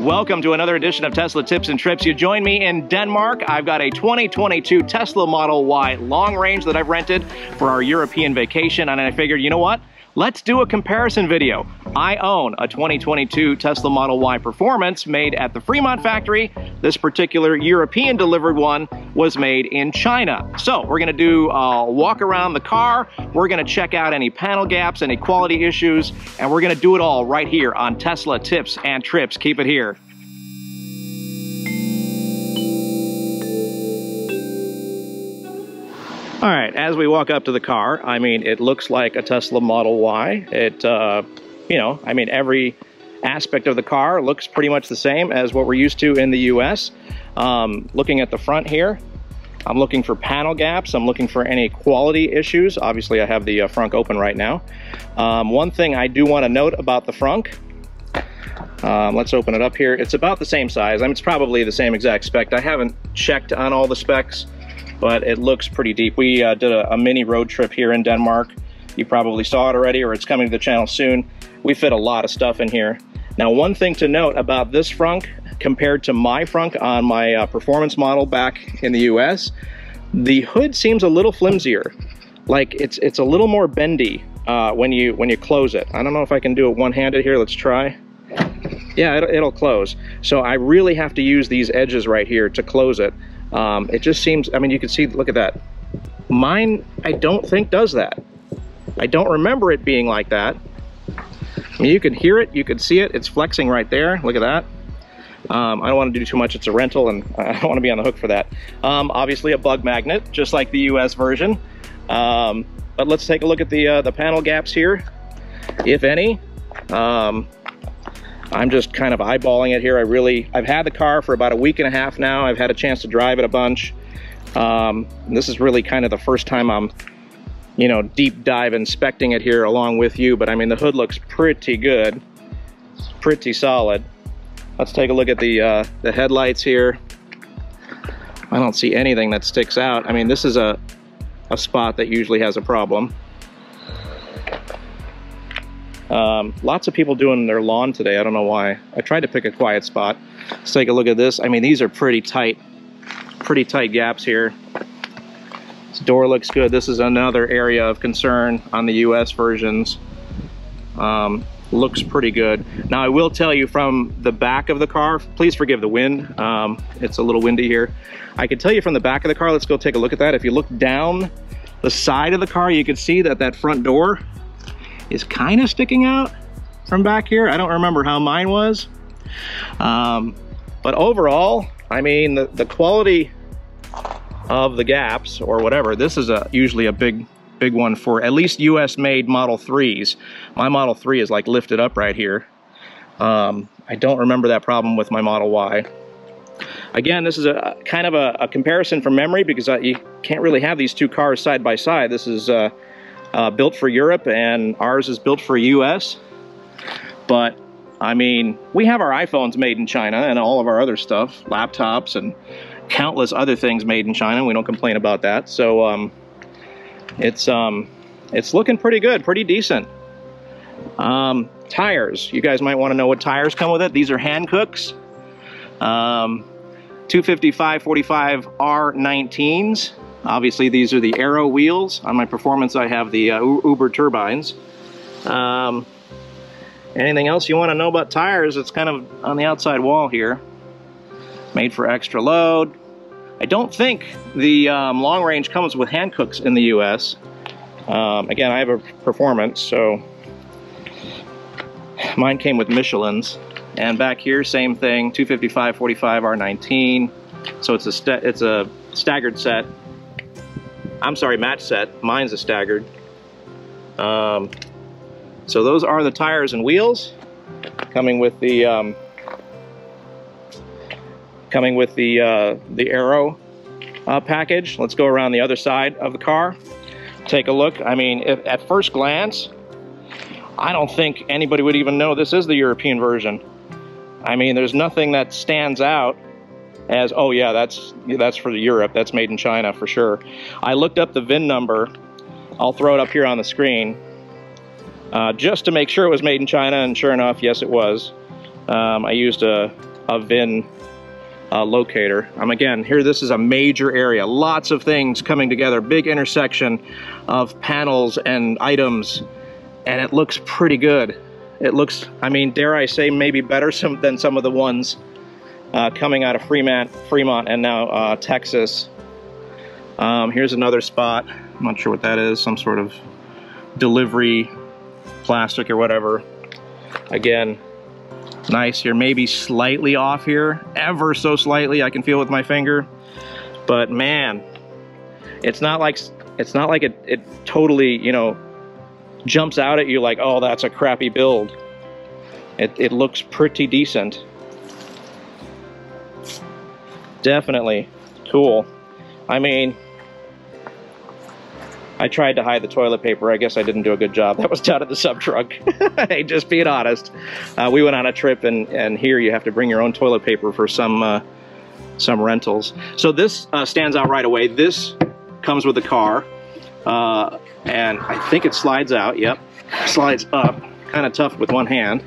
Welcome to another edition of Tesla Tips and Trips. You join me in Denmark. I've got a 2022 Tesla Model Y long range that I've rented for our European vacation, and I figured, you know what? Let's do a comparison video. I own a 2022 Tesla Model Y Performance made at the Fremont factory. This particular European delivered one was made in China. So we're gonna do a walk around the car. We're gonna check out any panel gaps, any quality issues, and we're gonna do it all right here on Tesla Tips and Trips. Keep it here. All right, as we walk up to the car, I mean, it looks like a Tesla Model Y. It, you know, I mean, every aspect of the car looks pretty much the same as what we're used to in the US. Looking at the front here, I'm looking for panel gaps. I'm looking for any quality issues. Obviously, I have the frunk open right now. One thing I do want to note about the frunk, let's open it up here. It's about the same size. I mean, it's probably the same exact spec. I haven't checked on all the specs, but it looks pretty deep. We did a mini road trip here in Denmark. You probably saw it already, or it's coming to the channel soon. We fit a lot of stuff in here. Now, one thing to note about this frunk compared to my frunk on my performance model back in the US, the hood seems a little flimsier. Like it's a little more bendy when you close it. I don't know if I can do it one-handed here. Let's try. Yeah, it'll close. So I really have to use these edges right here to close it. It just seems, I mean, you can see, look at that. Mine, I don't think does that. I don't remember it being like that. I mean, you can hear it, you can see it, it's flexing right there. Look at that. I don't want to do too much, it's a rental and I don't want to be on the hook for that. Obviously a bug magnet, just like the US version. But let's take a look at the panel gaps here, if any. I'm just kind of eyeballing it here. I've had the car for about a week and a half now. I've had a chance to drive it a bunch. This is really kind of the first time I'm, you know, deep dive inspecting it here along with you. But I mean, the hood looks pretty good, pretty solid. Let's take a look at the headlights here. I don't see anything that sticks out. I mean, this is a spot that usually has a problem. Lots of people doing their lawn today. I don't know why. I tried to pick a quiet spot. Let's take a look at this. I mean, these are pretty tight gaps here. This door looks good. This is another area of concern on the US versions. Looks pretty good. Now, I will tell you from the back of the car, please forgive the wind. It's a little windy here. I can tell you from the back of the car, let's go take a look at that. If you look down the side of the car, you can see that front door is kind of sticking out from back here. I don't remember how mine was. But overall, I mean, the quality of the gaps or whatever, this is usually a big one for at least US made Model 3s. My Model 3 is like lifted up right here. I don't remember that problem with my Model Y. Again, this is a kind of a comparison from memory because you can't really have these two cars side by side. This is built for Europe and ours is built for US. But I mean, we have our iPhones made in China and all of our other stuff, laptops and countless other things made in China. We don't complain about that. So it's looking pretty good, pretty decent. Tires, you guys might want to know what tires come with it. These are Hancooks, 255/45 R19s. Obviously, these are the Aero wheels. On my Performance, I have the Uber turbines. Anything else you want to know about tires? It's kind of on the outside wall here. Made for extra load. I don't think the long range comes with Hancooks in the US. Again, I have a Performance, so mine came with Michelin's. And back here, same thing, 255/45 R19. So it's a staggered set. I'm sorry, match set. Mine's a staggered. So those are the tires and wheels, coming with the Aero package. Let's go around the other side of the car. Take a look. I mean, at first glance, I don't think anybody would even know this is the European version. I mean, there's nothing that stands out as, oh yeah, that's for Europe, that's made in China for sure. I looked up the VIN number. I'll throw it up here on the screen just to make sure it was made in China, and sure enough, yes it was. I used a a VIN locator. Again, here this is a major area, lots of things coming together, big intersection of panels and items, and it looks pretty good. It looks, I mean, dare I say, maybe better than some of the ones coming out of Fremont and now Texas. Here's another spot. I'm not sure what that is, some sort of delivery plastic or whatever. Again, nice here, maybe slightly off here, ever so slightly, I can feel with my finger, but man, it's not like it totally, you know, jumps out at you like, oh, that's a crappy build. It looks pretty decent. Definitely cool. I mean, I tried to hide the toilet paper. I guess I didn't do a good job. That was down at the sub truck. Hey, just being honest. We went on a trip, and here you have to bring your own toilet paper for some rentals. So this stands out right away. This comes with the car, and I think it slides out. Yep, slides up. Kind of tough with one hand,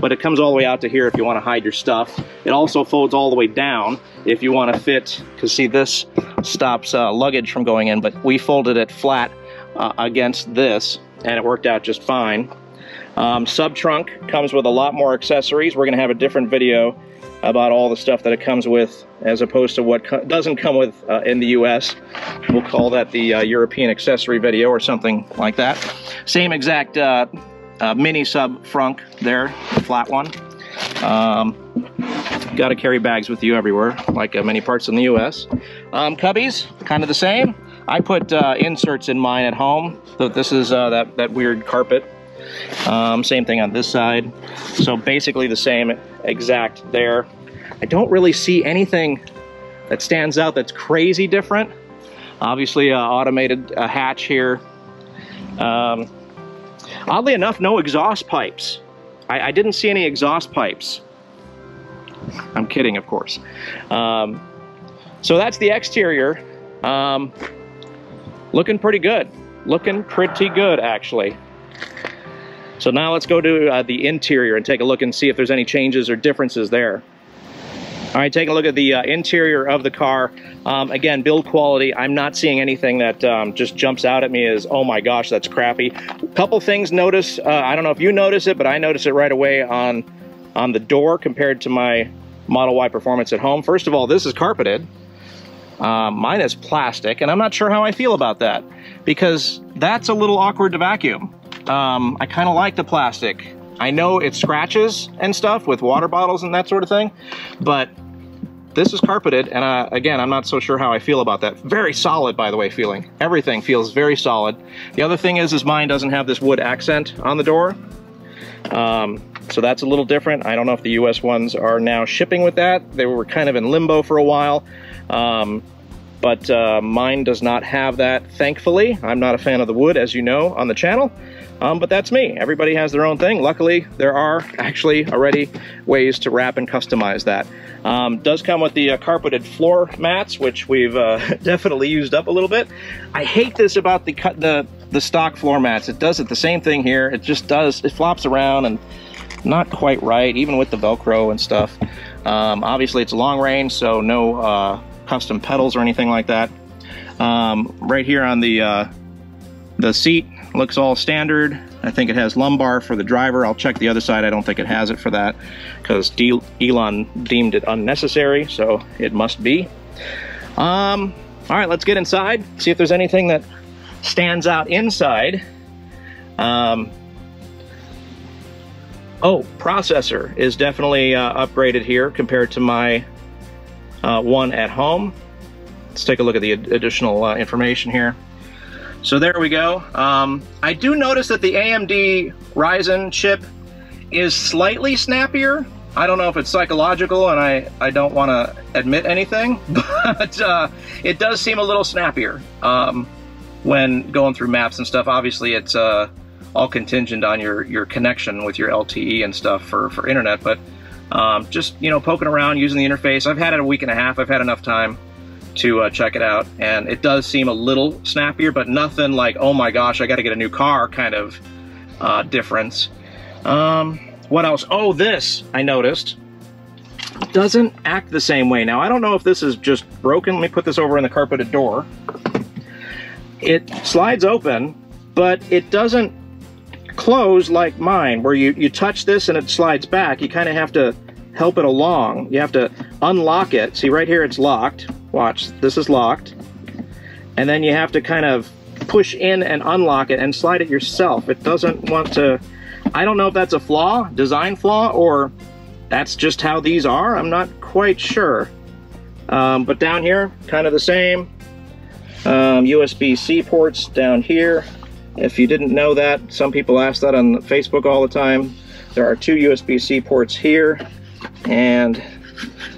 but it comes all the way out to here if you want to hide your stuff. It also folds all the way down if you want to fit, because see, this stops luggage from going in, but we folded it flat against this, and it worked out just fine. Sub trunk comes with a lot more accessories. We're going to have a different video about all the stuff that it comes with, as opposed to what doesn't come with in the US. We'll call that the European accessory video or something like that. Same exact mini sub frunk there, the flat one. Got to carry bags with you everywhere, like many parts in the US. Cubbies, kind of the same. I put inserts in mine at home. So this is that weird carpet. Same thing on this side. So basically the same exact there. I don't really see anything that stands out that's crazy different. Obviously, automated hatch here. Oddly enough, no exhaust pipes. I didn't see any exhaust pipes. I'm kidding, of course. So that's the exterior. Looking pretty good. Looking pretty good, actually. So now let's go to the interior and take a look and see if there's any changes or differences there. All right, taking a look at the interior of the car. Again, build quality, I'm not seeing anything that just jumps out at me as, oh my gosh, that's crappy. A couple things notice, I don't know if you notice it, but I notice it right away on the door compared to my Model Y Performance at home. First of all, this is carpeted. Mine is plastic, and I'm not sure how I feel about that, because that's a little awkward to vacuum. I kind of like the plastic. I know it scratches and stuff with water bottles and that sort of thing, but this is carpeted, and again, I'm not so sure how I feel about that. Very solid, by the way, feeling. Everything feels very solid. The other thing is mine doesn't have this wood accent on the door, so that's a little different. I don't know if the US ones are now shipping with that. They were kind of in limbo for a while, but mine does not have that, thankfully. I'm not a fan of the wood, as you know, on the channel. But that's me. Everybody has their own thing. Luckily, there are actually already ways to wrap and customize that. Does come with the carpeted floor mats, which we've definitely used up a little bit. I hate this about the stock floor mats. It does it the same thing here. It just does, it flops around and not quite right, even with the Velcro and stuff. Obviously, it's long range, so no custom pedals or anything like that. Right here on the seat, looks all standard. I think it has lumbar for the driver. I'll check the other side. I don't think it has it for that, because Elon deemed it unnecessary, so it must be. All right, let's get inside, see if there's anything that stands out inside. Oh, processor is definitely upgraded here compared to my one at home. Let's take a look at the additional information here. So there we go. I do notice that the AMD Ryzen chip is slightly snappier. I don't know if it's psychological, and I don't want to admit anything, but it does seem a little snappier when going through maps and stuff. Obviously, it's all contingent on your connection with your LTE and stuff for internet, but just, you know, poking around, using the interface. I've had it a week and a half. I've had enough time to check it out, and it does seem a little snappier, but nothing like, oh my gosh, I got to get a new car kind of difference. What else? Oh, this I noticed. it doesn't act the same way. Now, I don't know if this is just broken. Let me put this over in the carpeted door. It slides open, but it doesn't close like mine, where you touch this and it slides back. You kind of have to help it along. You have to unlock it. See, right here it's locked. Watch, this is locked. And then you have to kind of push in and unlock it and slide it yourself. It doesn't want to... I don't know if that's a flaw, design flaw, or that's just how these are. I'm not quite sure. But down here, kind of the same. USB-C ports down here. If you didn't know that, some people ask that on Facebook all the time. There are 2 USB-C ports here, and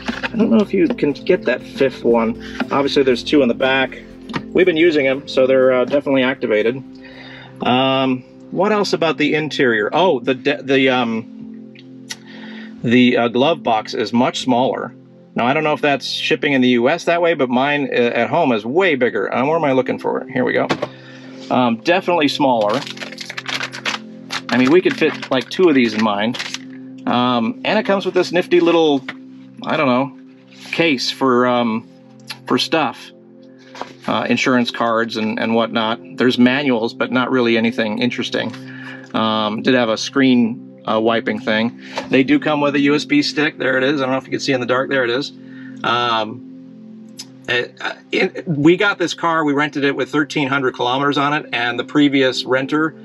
I don't know if you can get that 5th one. Obviously there's 2 in the back. We've been using them, so they're definitely activated. What else about the interior? Oh, the glove box is much smaller. Now, I don't know if that's shipping in the US that way, but mine at home is way bigger. Where am I looking for it? Here we go. Definitely smaller. I mean, we could fit like 2 of these in mine. And it comes with this nifty little, I don't know, case for stuff. Insurance cards and whatnot. There's manuals, but not really anything interesting. Did have a screen wiping thing. They do come with a USB stick. There it is. I don't know if you can see in the dark. There it is. We got this car. We rented it with 1,300 kilometers on it, and the previous renter,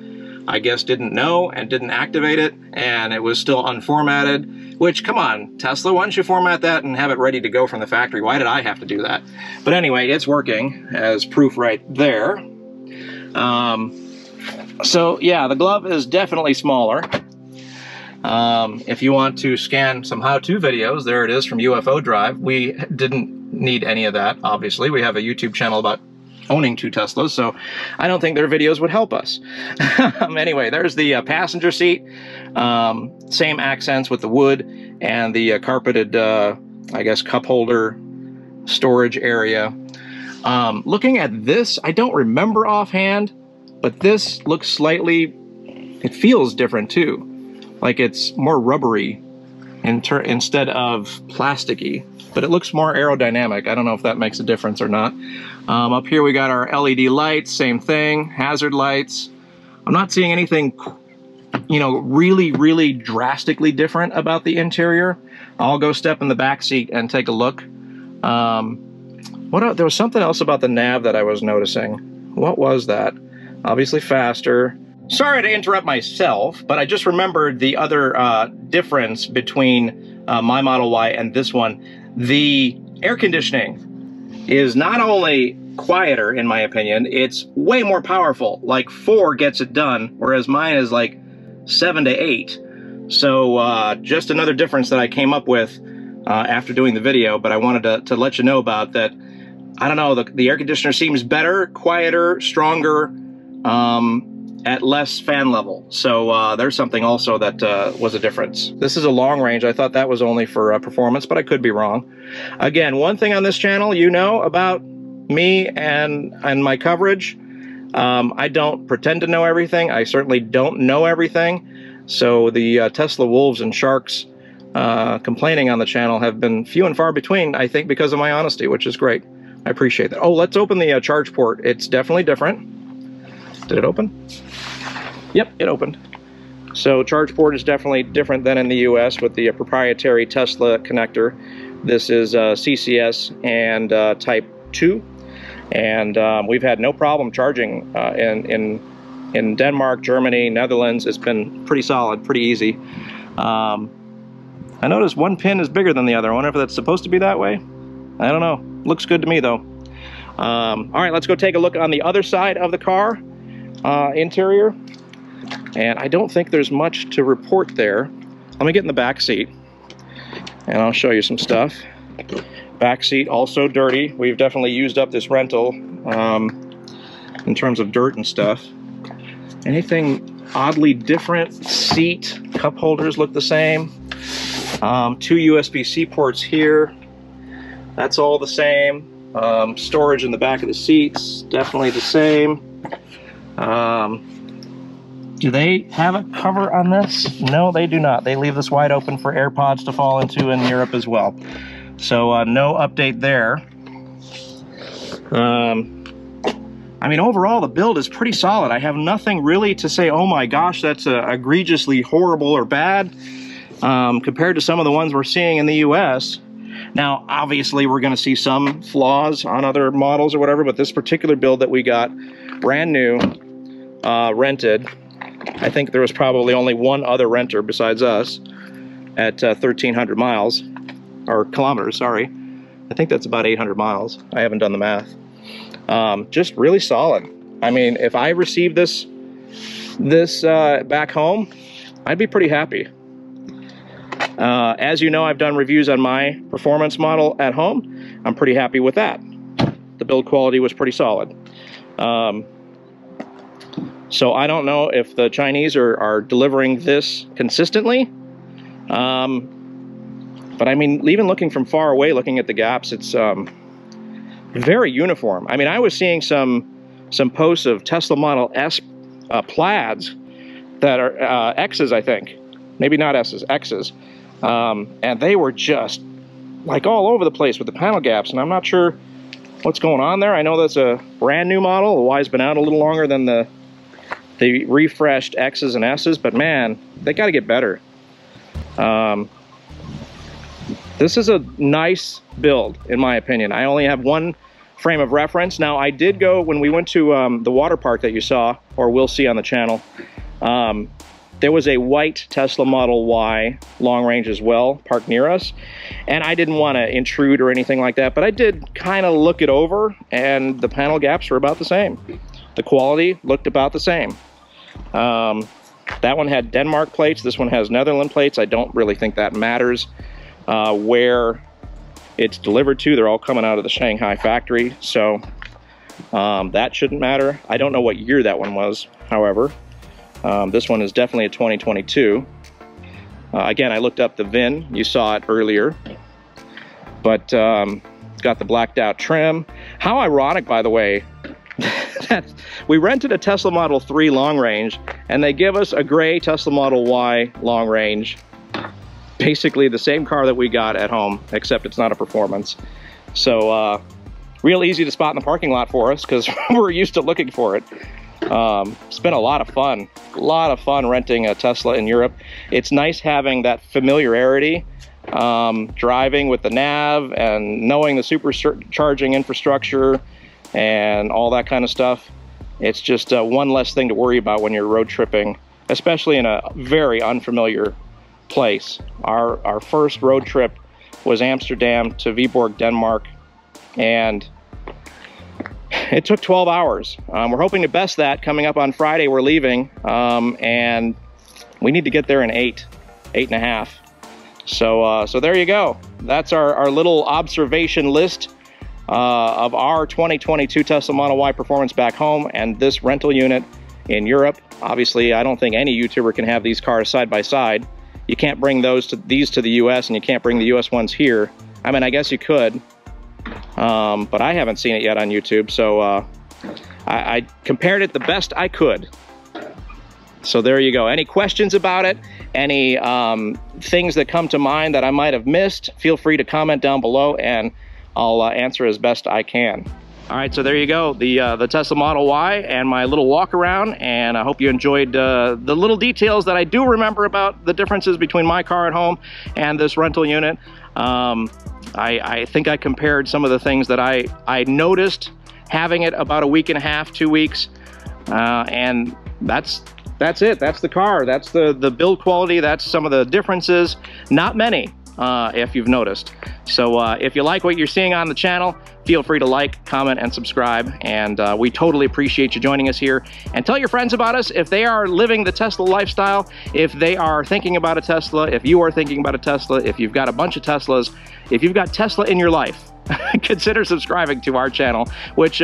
I guess, didn't know and didn't activate it, and it was still unformatted, which, come on, Tesla, why don't you format that and have it ready to go from the factory? Why did I have to do that? But anyway, it's working, as proof right there. So, yeah, the glove is definitely smaller. If you want to scan some how-to videos, there it is from UFO Drive. We didn't need any of that, obviously. We have a YouTube channel about owning 2 Teslas, so I don't think their videos would help us. Anyway, there's the passenger seat. Same accents with the wood and the carpeted, I guess, cup holder storage area. Looking at this, I don't remember offhand, but this looks slightly, it feels different too. Like it's more rubbery instead of plasticky, but it looks more aerodynamic. I don't know if that makes a difference or not. Up here we got our LED lights, same thing, hazard lights. I'm not seeing anything, you know, really drastically different about the interior. I'll go step in the back seat and take a look. There was something else about the nav that I was noticing. What was that? Obviously faster. Sorry to interrupt myself, but I just remembered the other difference between my Model Y and this one. The air conditioning is not only quieter, in my opinion, it's way more powerful. Like 4 gets it done, whereas mine is like 7 to 8. So just another difference that I came up with after doing the video, but I wanted to let you know about that. I don't know, the air conditioner seems better, quieter, stronger, at less fan level. So there's something also that was a difference. This is a long range. I thought that was only for performance, but I could be wrong. Again, one thing on this channel you know about me and my coverage, I don't pretend to know everything. I certainly don't know everything. So the Tesla wolves and sharks complaining on the channel have been few and far between, I think, because of my honesty, which is great. I appreciate that. Oh, let's open the charge port. It's definitely different. Did it open? Yep, it opened. So charge port is definitely different than in the US with the proprietary Tesla connector. This is CCS and Type 2. And we've had no problem charging in Denmark, Germany, Netherlands. It's been pretty solid, pretty easy. I noticed one pin is bigger than the other. I wonder if that's supposed to be that way. I don't know. Looks good to me, though. All right, let's go take a look on the other side of the car, interior. And I don't think there's much to report there. Let me get in the back seat, and I'll show you some stuff. Back seat also dirty. We've definitely used up this rental in terms of dirt and stuff. Anything oddly different? Seat, cup holders look the same. 2 USB-C ports here. That's all the same. Storage in the back of the seats, definitely the same. Do they have a cover on this? No, they do not. They leave this wide open for AirPods to fall into in Europe as well. So no update there. I mean, overall, the build is pretty solid. I have nothing really to say, oh my gosh, that's egregiously horrible or bad compared to some of the ones we're seeing in the US. Now, obviously, we're going to see some flaws on other models or whatever, but this particular build that we got, brand new, rented, I think there was probably only one other renter besides us at 1,300 miles, or kilometers, sorry. I think that's about 800 miles. I haven't done the math. Just really solid. I mean, if I received this back home, I'd be pretty happy. As you know, I've done reviews on my performance model at home. I'm pretty happy with that. The build quality was pretty solid. So I don't know if the Chinese are delivering this consistently. But I mean, even looking from far away, looking at the gaps, it's very uniform. I mean, I was seeing some posts of Tesla Model S plaids that are X's, I think. Maybe not S's, X's. And they were just like all over the place with the panel gaps, and I'm not sure what's going on there. I know that's a brand new model. The Y's been out a little longer than the refreshed X's and S's, but man, they got to get better. This is a nice build, in my opinion. I only have one frame of reference. Now, I did go, when we went to the water park that you saw, or will see on the channel, there was a white Tesla Model Y long range as well, parked near us. And I didn't want to intrude or anything like that, but I did kind of look it over, and the panel gaps were about the same. The quality looked about the same. That one had Denmark plates. This one has Netherlands plates. I don't really think that matters where it's delivered to. They're all coming out of the Shanghai factory, so that shouldn't matter. I don't know what year that one was, however. This one is definitely a 2022. Again, I looked up the VIN. You saw it earlier. But it's got the blacked out trim. How ironic, by the way, that we rented a Tesla Model 3 long range, and they give us a gray Tesla Model Y long range. Basically the same car that we got at home, except it's not a performance. So real easy to spot in the parking lot for us, because we're used to looking for it. It's been a lot of fun renting a Tesla in Europe. It's nice having that familiarity, driving with the nav and knowing the supercharging infrastructure and all that kind of stuff. It's just one less thing to worry about when you're road tripping, especially in a very unfamiliar place. Our first road trip was Amsterdam to Viborg, Denmark, and it took 12 hours. We're hoping to best that. Coming up on Friday, we're leaving, and we need to get there in 8.5. So there you go. That's our little observation list of our 2022 Tesla Model Y performance back home and this rental unit in Europe. Obviously, I don't think any YouTuber can have these cars side by side. You can't bring these to the US, and you can't bring the US ones here. I mean, I guess you could, but I haven't seen it yet on YouTube, so I compared it the best I could. So there you go. Any questions about it? Any things that come to mind that I might have missed? Feel free to comment down below, and I'll answer as best I can. All right, so there you go, the Tesla Model Y and my little walk around, and I hope you enjoyed the little details that I do remember about the differences between my car at home and this rental unit. I think I compared some of the things that I noticed having it about a week and a half, 2 weeks, and that's it. That's the car. That's the build quality. That's some of the differences. Not many, if you've noticed. So if you like what you're seeing on the channel, feel free to like, comment, and subscribe. And we totally appreciate you joining us here. And tell your friends about us if they are living the Tesla lifestyle, if they are thinking about a Tesla, if you are thinking about a Tesla, if you've got a bunch of Teslas, if you've got Tesla in your life, consider subscribing to our channel, which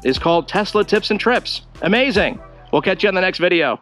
is called Tesla Tips and Trips. Amazing. We'll catch you on the next video.